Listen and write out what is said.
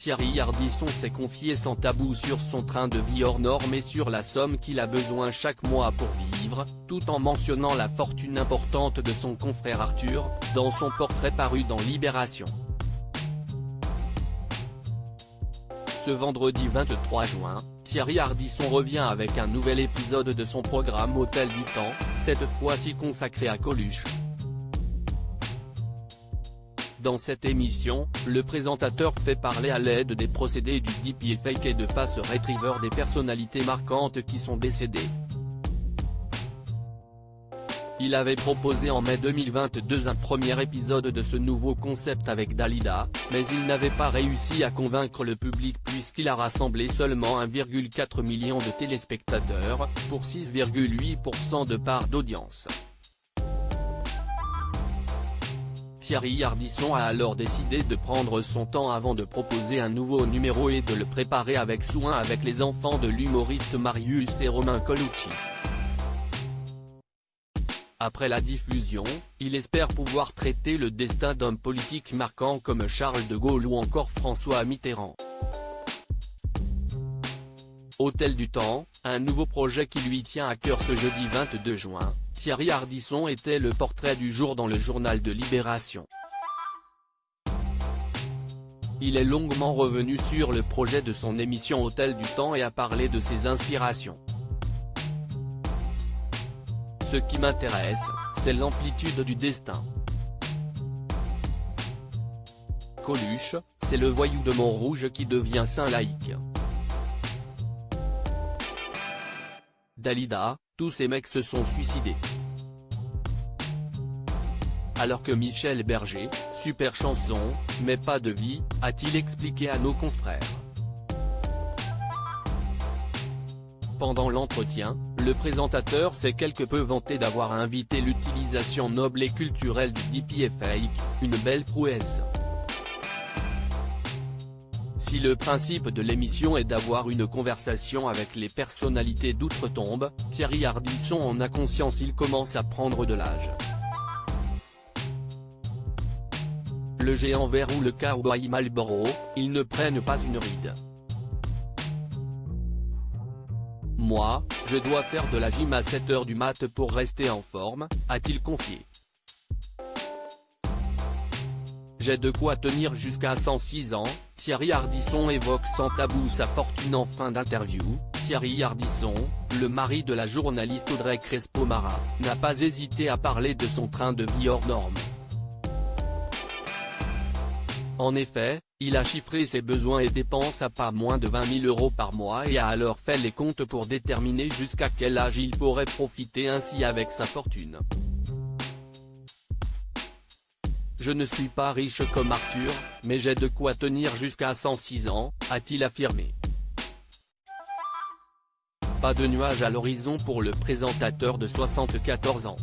Thierry Ardisson s'est confié sans tabou sur son train de vie hors norme et sur la somme qu'il a besoin chaque mois pour vivre, tout en mentionnant la fortune importante de son confrère Arthur, dans son portrait paru dans Libération. Ce vendredi 23 juin, Thierry Ardisson revient avec un nouvel épisode de son programme Hôtel du Temps, cette fois-ci consacré à Coluche. Dans cette émission, le présentateur fait parler à l'aide des procédés du deepfake et de face retriever des personnalités marquantes qui sont décédées. Il avait proposé en mai 2022 un premier épisode de ce nouveau concept avec Dalida, mais il n'avait pas réussi à convaincre le public puisqu'il a rassemblé seulement 1,4 million de téléspectateurs, pour 6,8% de part d'audience. Thierry Ardisson a alors décidé de prendre son temps avant de proposer un nouveau numéro et de le préparer avec soin avec les enfants de l'humoriste Marius et Romain Colucci. Après la diffusion, il espère pouvoir traiter le destin d'hommes politiques marquants comme Charles de Gaulle ou encore François Mitterrand. Hôtel du Temps, un nouveau projet qui lui tient à cœur. Ce jeudi 22 juin, Thierry Ardisson était le portrait du jour dans le journal de Libération. Il est longuement revenu sur le projet de son émission Hôtel du Temps et a parlé de ses inspirations. Ce qui m'intéresse, c'est l'amplitude du destin. Coluche, c'est le voyou de Montrouge qui devient saint laïque. Dalida, tous ces mecs se sont suicidés. Alors que Michel Berger, super chanson, mais pas de vie, a-t-il expliqué à nos confrères. Pendant l'entretien, le présentateur s'est quelque peu vanté d'avoir invité l'utilisation noble et culturelle du deepfake, une belle prouesse. Si le principe de l'émission est d'avoir une conversation avec les personnalités d'outre-tombe, Thierry Ardisson en a conscience, il commence à prendre de l'âge. Le géant vert ou le cowboy Marlboro, ils ne prennent pas une ride. Moi, je dois faire de la gym à 7 h du mat pour rester en forme, a-t-il confié. J'ai de quoi tenir jusqu'à 106 ans, Thierry Ardisson évoque sans tabou sa fortune en fin d'interview. Thierry Ardisson, le mari de la journaliste Audrey Crespo-Mara, n'a pas hésité à parler de son train de vie hors norme. En effet, il a chiffré ses besoins et dépenses à pas moins de 20 000 € par mois et a alors fait les comptes pour déterminer jusqu'à quel âge il pourrait profiter ainsi avec sa fortune. Je ne suis pas riche comme Arthur, mais j'ai de quoi tenir jusqu'à 106 ans, a-t-il affirmé. Pas de nuage à l'horizon pour le présentateur de 74 ans.